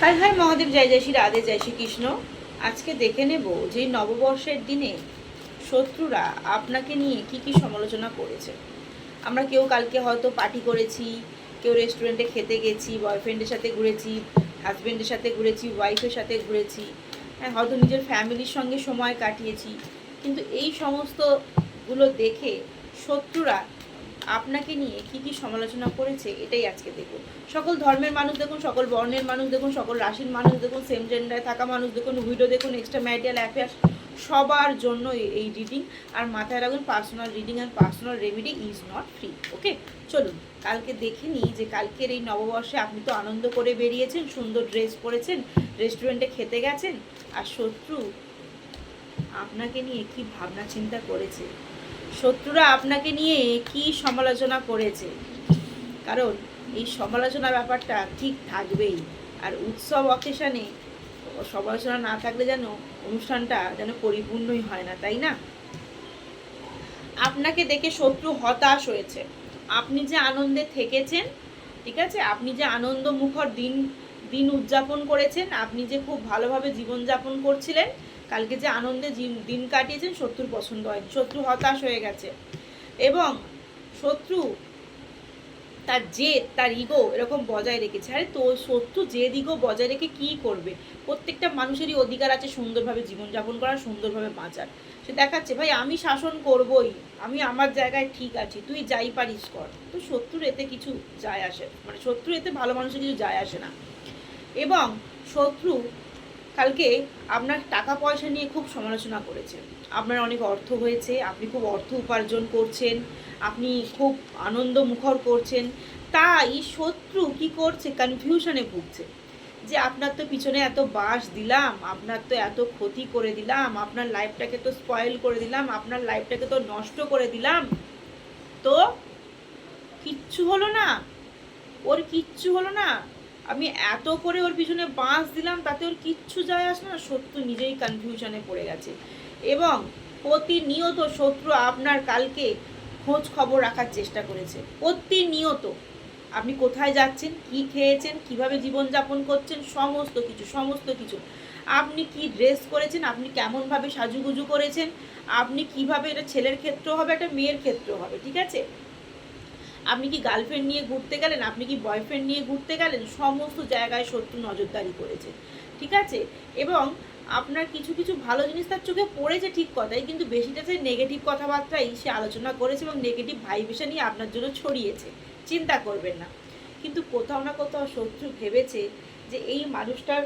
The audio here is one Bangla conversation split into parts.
হাই হাই মহাদেব, জয় জয় শ্রী রাধে, জয় শ্রীকৃষ্ণ। আজকে দেখে নেব যে নববর্ষের দিনে শত্রুরা আপনাকে নিয়ে কি কি সমালোচনা করেছে। আমরা কেউ কালকে হয়তো পার্টি করেছি, কেউ রেস্টুরেন্টে খেতে গেছি, বয়ফ্রেন্ডের সাথে ঘুরেছি, হাজব্যান্ডের সাথে ঘুরেছি, ওয়াইফের সাথে ঘুরেছি, হ্যাঁ হয়তো নিজের ফ্যামিলির সঙ্গে সময় কাটিয়েছি। কিন্তু এই সমস্তগুলো দেখে শত্রুরা আপনাকে নিয়ে কি কি সমালোচনা করেছে এটাই আজকে দেখুন। সকল ধর্মের মানুষ দেখুন, সকল বর্ণের মানুষ দেখুন, সকল রাশির মানুষ দেখুন, সেম জেন্ডারে থাকা মানুষ দেখুন, ভিডিও দেখুন, এক্সট্রা ম্যারিটাল অ্যাফেয়ার্স সবার জন্য এই রিডিং। আর মাথায় রাখুন, personal reading and personal remedy is not free. Okay, চলুন কালকে দেখে নিই যে কালকের এই নববর্ষে আপনি তো আনন্দ করে বেরিয়েছেন, সুন্দর ড্রেস পরেছেন, রেস্টুরেন্টে খেতে গেছেন, আর শত্রু আপনাকে নিয়ে কি ভাবনা চিন্তা করেছে, শত্রুরা আপনাকে নিয়ে কি সমালোচনা করেছে। কারণ এই সমালোচনা ব্যাপারটা ঠিক থাকবেই। আর উৎসব অকেশনে সমালোচনা না থাকলে যেন অনুষ্ঠানটা যেন পরিপূর্ণই হয় না, তাই না? আপনাকে দেখে শত্রু হতাশ হয়েছে। আপনি যে আনন্দে থেকেছেন, ঠিক আছে, আপনি যে আনন্দমুখর দিন দিন উদযাপন করেছেন, আপনি যে খুব ভালোভাবে জীবনযাপন করছিলেন, কালকে যে আনন্দে দিন কাটিয়েছেন, শত্রুর পছন্দ হয়নি, শত্রু হতাশ হয়ে গেছে। এবং শত্রু তার জেদ, তার ইগো এরকম বজায় রেখেছে। আরে তো শত্রু জেদ ইগো বজায় রেখে কী করবে? প্রত্যেকটা মানুষেরই অধিকার আছে সুন্দরভাবে জীবনযাপন করার, সুন্দরভাবে বাঁচার। সে দেখাচ্ছে ভাই আমি শাসন করবই, আমি আমার জায়গায় ঠিক আছি, তুই যাই পারিস কর। তো শত্রুর এতে কিছু যায় আসে, মানে শত্রু এতে ভালো মানুষের কিছু যায় আসে না। এবং শত্রু কালকে আপনার টাকা পয়সা নিয়ে খুব সমালোচনা করেছে। আপনার অনেক অর্থ হয়েছে, আপনি খুব অর্থ উপার্জন করছেন, আপনি খুব আনন্দ মুখর করছেন। তাই শত্রু কি করছে, কনফিউশনে ভুগছে যে আপনার তো পিছনে এত বাস দিলাম, আপনার তো এত ক্ষতি করে দিলাম, আপনার লাইফটাকে তো স্পয়েল করে দিলাম, আপনার লাইফটাকে তো নষ্ট করে দিলাম, তো কিচ্ছু হলো না, ওর কিচ্ছু হলো না, আমি এত করে ওর পিছনে বাঁশ দিলাম, তাতে ওর কিচ্ছু যায় আসে না। শত্রু নিজেই কনফিউশনে পড়ে গেছে। এবং প্রতিনিয়ত শত্রু আপনার কালকে খোঁজ খবর রাখার চেষ্টা করেছে, প্রতিনিয়ত আপনি কোথায় যাচ্ছেন, কি খেয়েছেন, কিভাবে জীবনযাপন করছেন, সমস্ত কিছু সমস্ত কিছু, আপনি কি ড্রেস করেছেন, আপনি কেমনভাবে সাজুগুজু করেছেন, আপনি কিভাবে, এটা ছেলের ক্ষেত্রেও হবে, এটা মেয়ের ক্ষেত্রেও হবে, ঠিক আছে, আপনি কি গার্লফ্রেন্ড নিয়ে ঘুরতে গেলেন, আপনি কি বয়ফ্রেন্ড নিয়ে ঘুরতে গেলেন, সমস্ত জায়গায় শত্রু নজরদারি করেছে, ঠিক আছে। এবং আপনার কিছু কিছু ভালো জিনিস তার চোখে পড়েছে ঠিক কথাই, কিন্তু বেশিটা সে নেগেটিভ কথাবার্তাই সে আলোচনা করেছে এবং নেগেটিভ ভাইব্রেশন নিয়ে আপনার জন্য ছড়িয়েছে, চিন্তা করবেন না। কিন্তু কোথাও না কোথাও শত্রু ভেবেছে যে এই মানুষটার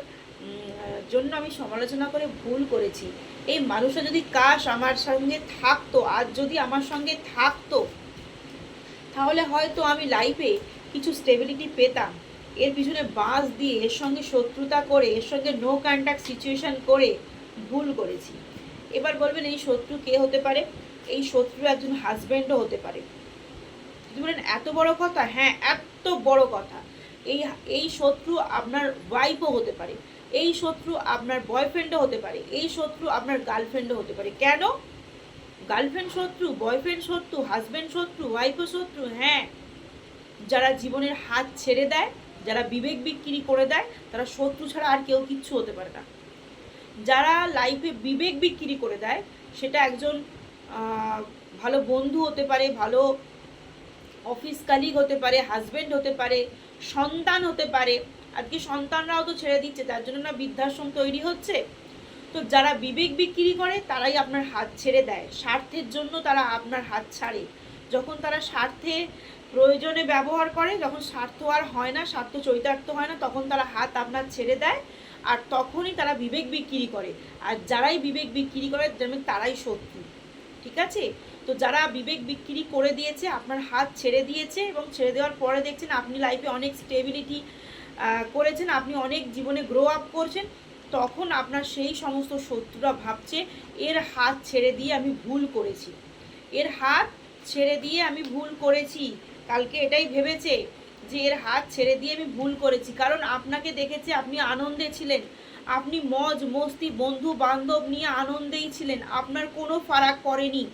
জন্য আমি সমালোচনা করে ভুল করেছি, এই মানুষটা যদি কাশ আমার সঙ্গে থাকতো, আজ যদি আমার সঙ্গে থাকতো, তাহলে হয়তো আমি লাইফে কিছু স্টেবিলিটি পেতাম। এর পিছনে বাঁশ দিয়ে, এর সঙ্গে শত্রুতা করে, এর সঙ্গে নো কন্ট্যাক্ট সিচুয়েশন করে ভুল করেছি। এবার বলবেন এই শত্রু কে হতে পারে? এই শত্রু একজন হাজব্যান্ডও হতে পারে। যদি বলেন এত বড় কথা, হ্যাঁ এত বড় কথা। এই এই শত্রু আপনার ওয়াইফও হতে পারে, এই শত্রু আপনার বয়ফ্রেন্ডও হতে পারে, এই শত্রু আপনার গার্লফ্রেন্ডও হতে পারে। কেন? গার্লফ্রেন্ড শত্রু, বয়ফ্রেন্ড শত্রু, হাজব্যান্ড শত্রু, ওয়াইফও শত্রু, হ্যাঁ। যারা জীবনের হাত ছেড়ে দেয়, যারা বিবেক বিক্রি করে দেয়, তারা শত্রু ছাড়া আর কেউ কিচ্ছু হতে পারে না। যারা লাইফে বিবেক বিক্রি করে দেয়, সেটা একজন ভালো বন্ধু হতে পারে, ভালো অফিস কালিগ হতে পারে, হাজব্যান্ড হতে পারে, সন্তান হতে পারে। আজকে সন্তানরাও তো ছেড়ে দিচ্ছে, তার জন্য না বৃদ্ধাশ্রম তৈরি হচ্ছে। তো যারা বিবেক বিক্রি করে তারাই আপনার হাত ছেড়ে দেয়, স্বার্থের জন্য তারা আপনার হাত ছাড়ে। যখন তারা স্বার্থে প্রয়োজনে ব্যবহার করে, যখন স্বার্থ আর হয় না, স্বার্থ চরিতার্থ হয় না, তখন তারা হাত আপনার ছেড়ে দেয়, আর তখনই তারা বিবেক বিক্রি করে। আর যারাই বিবেক বিক্রি করে যেমন তারাই শত্রু, ঠিক আছে। তো যারা বিবেক বিক্রি করে দিয়েছে, আপনার হাত ছেড়ে দিয়েছে, এবং ছেড়ে দেওয়ার পরে দেখছেন আপনি লাইফে অনেক স্টেবিলিটি করেছেন, আপনি অনেক জীবনে গ্রো আপ করছেন, তখন আপনার সেই সমস্ত শত্রুরা ভাবছে এর হাত ছেড়ে দিয়ে আমি ভুল করেছি, এর হাত ছেড়ে দিয়ে আমি ভুল করেছি। কালকে এটাই ভেবেছে যে এর হাত ছেড়ে দিয়ে আমি ভুল করেছি, কারণ আপনাকে দেখেছে আপনি আনন্দে ছিলেন, আপনি মজ মস্তি বন্ধু বান্ধব নিয়ে আনন্দেই ছিলেন, আপনার কোনো ফারাক পড়েনি।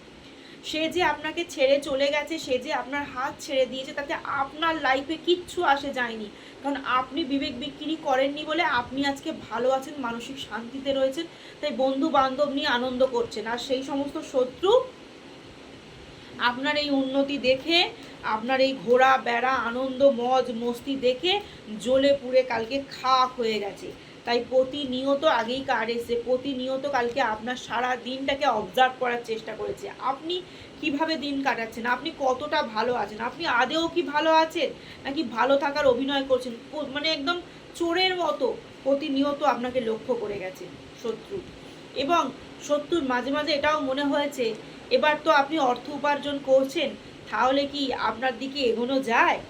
সে যে আপনাকে ছেড়ে চলে গেছে, সে যে আপনার হাত ছেড়ে দিয়েছে, তাতে আপনার লাইফে কিচ্ছু আসে যায়নি। কারণ আপনি বিবেক বিক্রি করেননি বলে আপনি আজকে ভালো আছেন, মানসিক শান্তিতে রয়েছেন, তাই বন্ধু বান্ধব নিয়ে আনন্দ করছেন। আর সেই সমস্ত শত্রু আপনার এই উন্নতি দেখে, আপনার এই ঘোরা বেড়া আনন্দ মজ মস্তি দেখে জ্বলে পুড়ে কালকে খাক হয়ে গেছে। তাই প্রতিনিয়ত, আগেই কার্ড এসে, প্রতিনিয়ত কালকে আপনার সারা দিনটাকে অবজার্ভ করার চেষ্টা করেছে। আপনি কিভাবে দিন কাটাচ্ছেন, আপনি কতটা ভালো আছেন, আপনি আদেও কি ভালো আছেন, নাকি ভালো থাকার অভিনয় করছেন। মানে একদম চোরের মতো প্রতিনিয়ত আপনাকে লক্ষ্য করে গেছে শত্রু। এবং শত্রুর মাঝে মাঝে এটাও মনে হয়েছে, এবার তো আপনি অর্থ উপার্জন করছেন, তাহলে কি আপনার দিকে এগোনো যায়,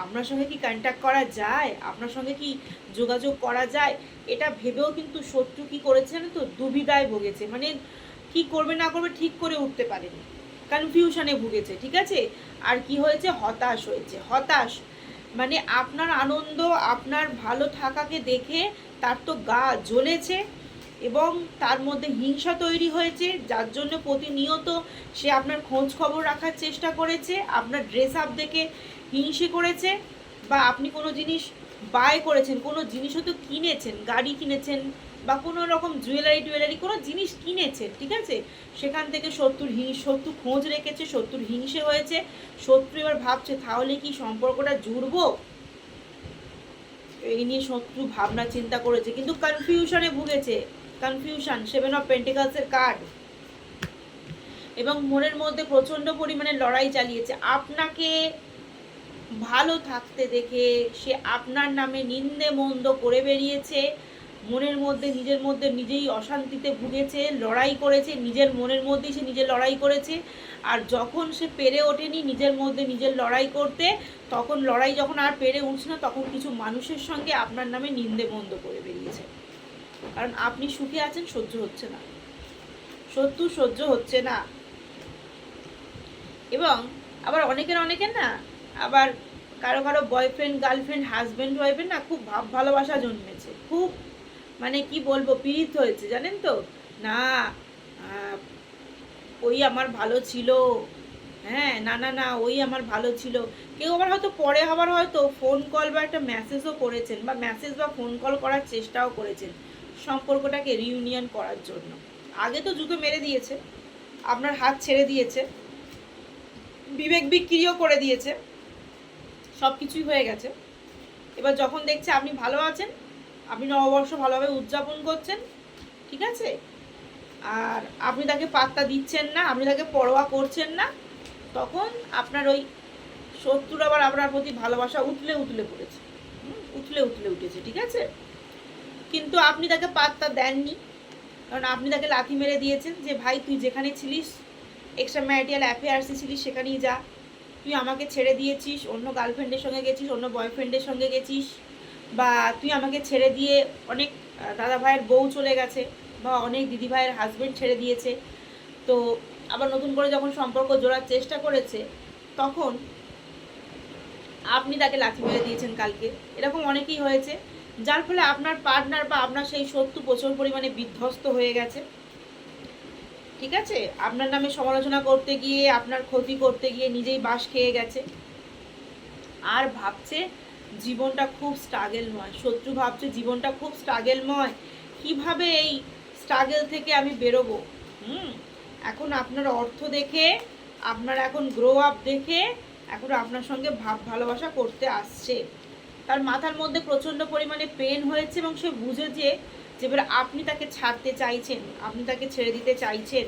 আপনার সঙ্গে কি কন্ট্যাক্ট করা যায়, আপনার সঙ্গে কি যোগাযোগ করা যায়, এটা ভেবেও কিন্তু শত্রু কি করেছে জানেন তো, দুবিধায় ভুগেছে। মানে কি করবে না করবে ঠিক করে উঠতে পারেনি, কনফিউশনে ভুগেছে। ঠিক আছে, আর কি হয়েছে, হতাশ হয়েছে। হতাশ মানে আপনার আনন্দ, আপনার ভালো থাকাকে দেখে তার তো গা জ্বলেছে, এবং তার মধ্যে হিংসা তৈরি হয়েছে, যার জন্য প্রতিনিয়ত সে আপনার খোঁজ খবর রাখার চেষ্টা করেছে, আপনার ড্রেস আপ দেখে হিংসে করেছে, বা আপনি কোনো জিনিস বাই করেছেন, কোনো জিনিস হয়তো কিনেছেন, গাড়ি কিনেছেন বা কোনো রকম জুয়েলারি কোনো জিনিস কিনেছেন, ঠিক আছে, সেখান থেকে শত্রু খোঁজ রেখেছে, শত্রুর হিংসে হয়েছে। শত্রু এবার ভাবছে তাহলে কি সম্পর্কটা জুড়বো, এই নিয়ে শত্রু ভাবনা চিন্তা করেছে, কিন্তু কনফিউশনে ভুগেছে। কনফিউশন, 7 অফ পেন্টিকালসের কার্ড, এবং মনের মধ্যে প্রচণ্ড পরিমাণে লড়াই চালিয়েছে। আপনাকে ভালো থাকতে দেখে সে আপনার নামে নিন্দে মন্দ করে বেরিয়েছে, মনের মধ্যে নিজের মধ্যে নিজেই অশান্তিতে ভুগেছে, লড়াই করেছে, নিজের মনের মধ্যেই সে নিজে লড়াই করেছে। আর যখন সে পেরে ওঠেনি নিজের মধ্যে নিজের লড়াই করতে, তখন লড়াই যখন আর পেরে উঠছে না, তখন কিছু মানুষের সঙ্গে আপনার নামে নিন্দে মন্দ করে বেরিয়েছে। কারণ আপনি সুখে আছেন, সহ্য হচ্ছে না, শত্রু সহ্য হচ্ছে না। এবং আবার অনেকের না, আবার কারো বয়ফ্রেন্ড গার্লফ্রেন্ড হাজব্যান্ড ওয়াইফের না খুব ভালোবাসা জন্মেছে, খুব মানে কি বলবো, পীড়িত হয়েছে জানেন তো। না ওই আমার ভালো ছিল, হ্যাঁ, না না না ওই আমার ভালো ছিল। কেউ আবার হয়তো পরে আবার হয়তো ফোন কল বা একটা মেসেজও করেছেন, বা মেসেজ বা ফোন কল করার চেষ্টাও করেছেন সম্পর্কটাকে রিইউনিয়ন করার জন্য। আগে তো জুতো মেরে দিয়েছে, আপনার হাত ছেড়ে দিয়েছে, বিবেক বিক্রিও করে দিয়েছে, সব কিছুই হয়ে গেছে। এবার যখন দেখছে আপনি ভালো আছেন, আপনি নববর্ষ ভালোভাবে উদযাপন করছেন, ঠিক আছে, আর আপনি তাকে পাত্তা দিচ্ছেন না, আপনি তাকে পরোয়া করছেন না, তখন আপনার ওই শত্রুর আবার আপনার প্রতি ভালোবাসা উতলে পড়েছে, উতলে উঠেছে, ঠিক আছে। কিন্তু আপনি তাকে পাত্তা দেননি, কারণ আপনি তাকে লাথি মেরে দিয়েছেন যে ভাই তুই যেখানে ছিলিস, এক্সট্রা ম্যারিটাল অ্যাফেয়ার্সে ছিলিস, সেখানেই যা। তুই আমাকে ছেড়ে দিয়েছিস, অন্য গার্লফ্রেন্ডের সঙ্গে গেছিস, অন্য বয়ফ্রেন্ডের সঙ্গে গেছিস, বা তুই আমাকে ছেড়ে দিয়ে অনেক দাদা ভাইয়ের বউ চলে গেছে, বা অনেক দিদি ভাইয়ের হাজব্যান্ড ছেড়ে দিয়েছে। তো আবার নতুন করে যখন সম্পর্ক জোড়ার চেষ্টা করেছে, তখন আপনি তাকে লাথি মেরে দিয়েছেন কালকে। এরকম অনেকেই হয়েছে, যার ফলে আপনার পার্টনার বা আপনার সেই শত্রু প্রচুর পরিমাণে বিধ্বস্ত হয়ে গেছে, ঠিক আছে, আপনার নামে সমালোচনা করতে গিয়ে, আপনার ক্ষতি করতে গিয়ে নিজেই বাস খেয়ে গেছে। আর ভাবছে জীবনটা খুব স্ট্রাগেলময়, শত্রু ভাবছে জীবনটা খুব স্ট্রাগেলময়, কিভাবে এই স্ট্রাগেল থেকে আমি বেরোবো। এখন আপনার অর্থ দেখে, আপনার এখন গ্রো আপ দেখে এখন আপনার সঙ্গে ভালোবাসা করতে আসছে। তার মাথার মধ্যে প্রচণ্ড পরিমাণে পেন হয়েছে, এবং সে বুঝে যে এবার আপনি তাকে ছাড়তে চাইছেন, আপনি তাকে ছেড়ে দিতে চাইছেন,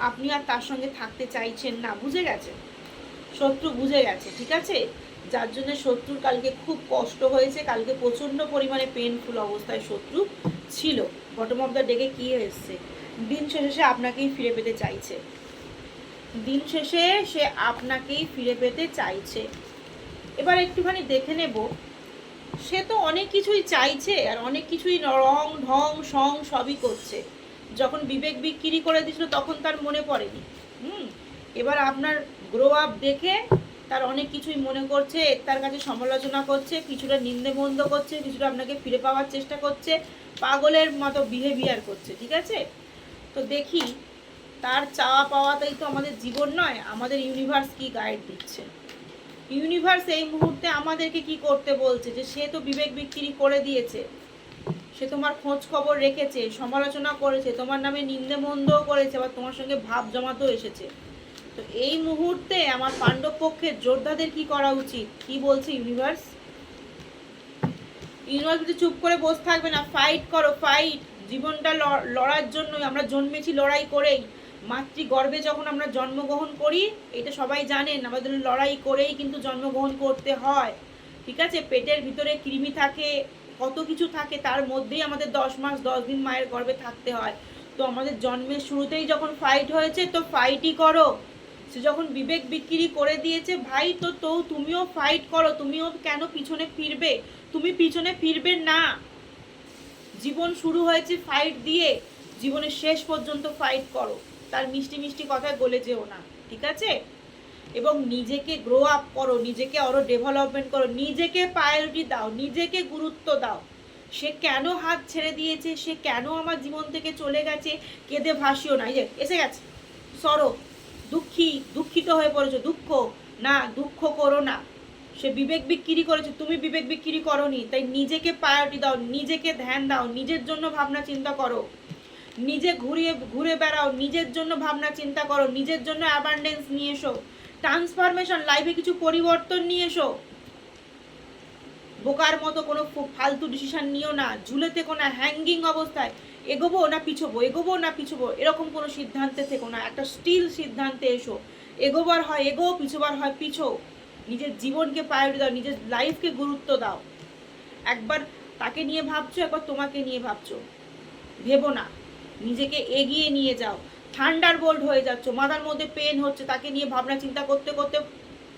আপনি আর তার সঙ্গে থাকতে চাইছেন না, বুঝে গেছে, শত্রু বুঝে গেছে, ঠিক আছে। যার জন্য শত্রুর কালকে খুব কষ্ট হয়েছে, কালকে প্রচণ্ড পরিমাণে পেনফুল অবস্থায় শত্রু ছিল। বটম অফ দ্য ডেকে কী এসছে, দিন শেষে সে আপনাকেই ফিরে পেতে চাইছে, দিন শেষে সে আপনাকেই ফিরে পেতে চাইছে। এবার একটুখানি দেখে নেব, সে তো অনেক কিছুই চাইছে, আর অনেক কিছুই রং ঢং সং সবই করছে। যখন বিবেক বিক্রি করে দিয়েছিল তখন তার মনে পড়েনি। এবার আপনার গ্রো আপ দেখে তার অনেক কিছুই মনে করছে, তার কাছে সমালোচনা করছে, কিছুটা নিন্দে মন্দ করছে, কিছুটা আপনাকে ফিরে পাওয়ার চেষ্টা করছে, পাগলের মতো বিহেভিয়ার করছে, ঠিক আছে। তো দেখি তার চাওয়া পাওয়াতেই তো আমাদের জীবন নয়, আমাদের ইউনিভার্স কি গাইড দিচ্ছে। ইউনিভার্স এই মুহূর্তে আমাদেরকে কি করতে বলছে, যে সে তো বিবেক বিক্রি করে দিয়েছে, সে তোমার খোঁজ খবর রেখেছে, সমালোচনা করেছে, তোমার নামে নিন্দে মন্দও করেছে, আবার তোমার সঙ্গে ভাব জমাতেও এসেছে। তো এই মুহূর্তে আমার পাণ্ডব পক্ষের যোদ্ধাদের কি করা উচিত, কি বলছে ইউনিভার্স? ইউনিভার্স যদি চুপ করে বসে থাকবে না, ফাইট করো, ফাইট। জীবনটা লড়ার জন্যই আমরা জন্মেছি, লড়াই করেই। মাতৃগর্ভে যখন আমরা জন্মগ্রহণ করি, এটা সবাই জানেন, আমাদের লড়াই করেই কিন্তু জন্মগ্রহণ করতে হয়, ঠিক আছে? পেটের ভিতরে কৃমি থাকে, কত কিছু থাকে, তার মধ্যেই আমাদের 10 মাস 10 দিন মায়ের গর্ভে থাকতে হয়। তো আমাদের জন্মের শুরুতেই যখন ফাইট হয়েছে, তো ফাইটই করো। সে যখন বিবেক বিক্রি করে দিয়েছে ভাই, তো তুমিও ফাইট করো। তুমিও কেন পিছনে ফিরবে? তুমি পিছনে ফিরবে না। জীবন শুরু হয়েছে ফাইট দিয়ে, জীবনের শেষ পর্যন্ত ফাইট করো। তার মিষ্টি মিষ্টি কথায় গলে যেও না, ঠিক আছে? এবং নিজেকে গ্রো আপ করো, নিজেকে আরও ডেভেলপমেন্ট করো, নিজেকে প্রায়োরিটি দাও, নিজেকে গুরুত্ব দাও। সে কেন হাত ছেড়ে দিয়েছে, সে কেন আমার জীবন থেকে চলে গেছে, কেঁদে ভাসিও না। এই যে এসে গেছে, সরো। দুঃখিত হয়ে পড়েছো, দুঃখ না, দুঃখ করো না। সে বিবেক বিক্রি করেছে, তুমি বিবেক বিক্রি করোনি। তাই নিজেকে প্রায়োরিটি দাও, নিজেকে ধ্যান দাও, নিজের জন্য ভাবনা চিন্তা করো, নিজে ঘুরে বেড়াও, নিজের জন্য ভাবনা চিন্তা করো, নিজের জন্য অ্যাবান্ডেন্স নিয়ে এসো, ট্রান্সফরমেশন, লাইফে কিছু পরিবর্তন নিয়ে এসো। বোকার মতো কোনো ফালতু ডিসিশন নিও না, ঝুলে থেকো না, হ্যাঙ্গিং অবস্থায়। এগোবো না পিছোবো, এগোবো না পিছোবো, এরকম কোনো সিদ্ধান্তে থেকো না। একটা স্টিল সিদ্ধান্তে এসো। এগোবার হয় এগো, পিছোবার হয় পিছো। নিজের জীবনকে প্রায়োরিটি দাও, নিজের লাইফকে গুরুত্ব দাও। একবার তাকে নিয়ে ভাবছো, একবার তোমাকে নিয়ে ভাবছো, ভেবো না। নিজেকে এগিয়ে নিয়ে যাও। থান্ডার বোল্ট হয়ে যাচ্ছ, মাথার মধ্যে পেন হচ্ছে, তাকে নিয়ে ভাবনা চিন্তা করতে করতে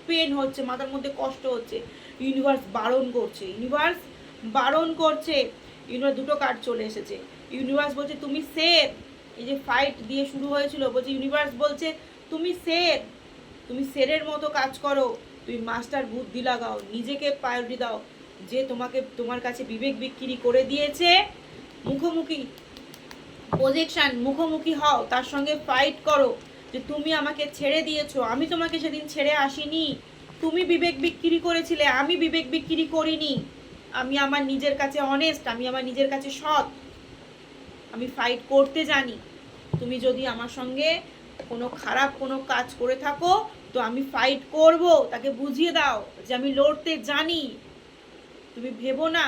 পেন হচ্ছে, মাথার মধ্যে কষ্ট হচ্ছে। ইউনিভার্স বারণ করছে, ইউনিভার্স বারণ করছে। ইউনিভার্স দুটো কার্ড চলে এসেছে। ইউনিভার্স বলছে তুমি সেফ। এই যে ফাইট দিয়ে শুরু হয়েছিল, বলছে ইউনিভার্স বলছে তুমি সেফ, তুমি সেরের মতো কাজ করো, তুমি মাস্টার বুদ্ধি লাগাও, নিজেকে প্রায়োরিটি দাও। যে তোমার কাছে বিবেক বিক্রি করে দিয়েছে, মুখোমুখি প্রজেকশন, মুখোমুখি হও, তার সঙ্গে ফাইট করো। যে তুমি আমাকে ছেড়ে দিয়েছো, আমি তোমাকে সেদিন ছেড়ে আসিনি। তুমি বিবেক বিক্রি করেছিলে, আমি বিবেক বিক্রি করিনি। আমি আমার নিজের কাছে অনেস্ট, আমি আমার নিজের কাছে সৎ, আমি ফাইট করতে জানি। তুমি যদি আমার সঙ্গে কোনো খারাপ কোনো কাজ করে থাকো, তো আমি ফাইট করব, তাকে বুঝিয়ে দাও যে আমি লড়তে জানি। তুমি ভেবো না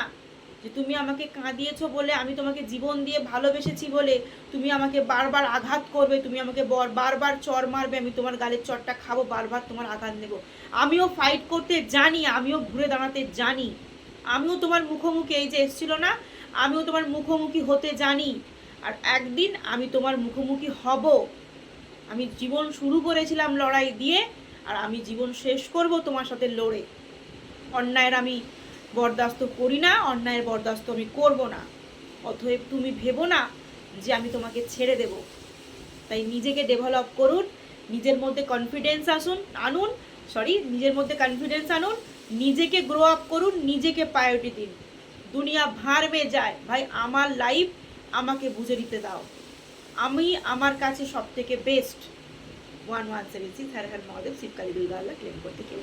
যে তুমি আমাকে কাঁদিয়েছো বলে, আমি তোমাকে জীবন দিয়ে ভালোবেসেছি বলে তুমি আমাকে বারবার আঘাত করবে, তুমি আমাকে বারবার চর মারবে, আমি তোমার গালের চরটা খাবো, বারবার তোমার আঘাত নেব। আমিও ফাইট করতে জানি, আমিও ঘুরে দাঁড়াতে জানি, আমিও তোমার মুখোমুখি, এই যে এসেছিল না, আমিও তোমার মুখোমুখি হতে জানি। আর একদিন আমি তোমার মুখোমুখি হব। আমি জীবন শুরু করেছিলাম লড়াই দিয়ে, আর আমি জীবন শেষ করব তোমার সাথে লড়ে। অন্যায়ের আমি বরদাস্ত করি না, অন্যায়ের বরদাস্ত আমি করব না। অতএব তুমি ভেবো না যে আমি তোমাকে ছেড়ে দেব। তাই নিজেকে ডেভেলপ করুন, নিজের মধ্যে কনফিডেন্স নিজের মধ্যে কনফিডেন্স আনুন, নিজেকে গ্রো আপ করুন, নিজেকে প্রায়োরিটি দিন। দুনিয়া ভাড় মে যায় ভাই, আমার লাইফ আমাকে বুঝে দিতে দাও, আমি আমার কাছে সব থেকে বেস্ট। 1176 হর হর মহাদেব, শিবকালী দুর্গা আল্লাহ ক্লেম করতে কেউ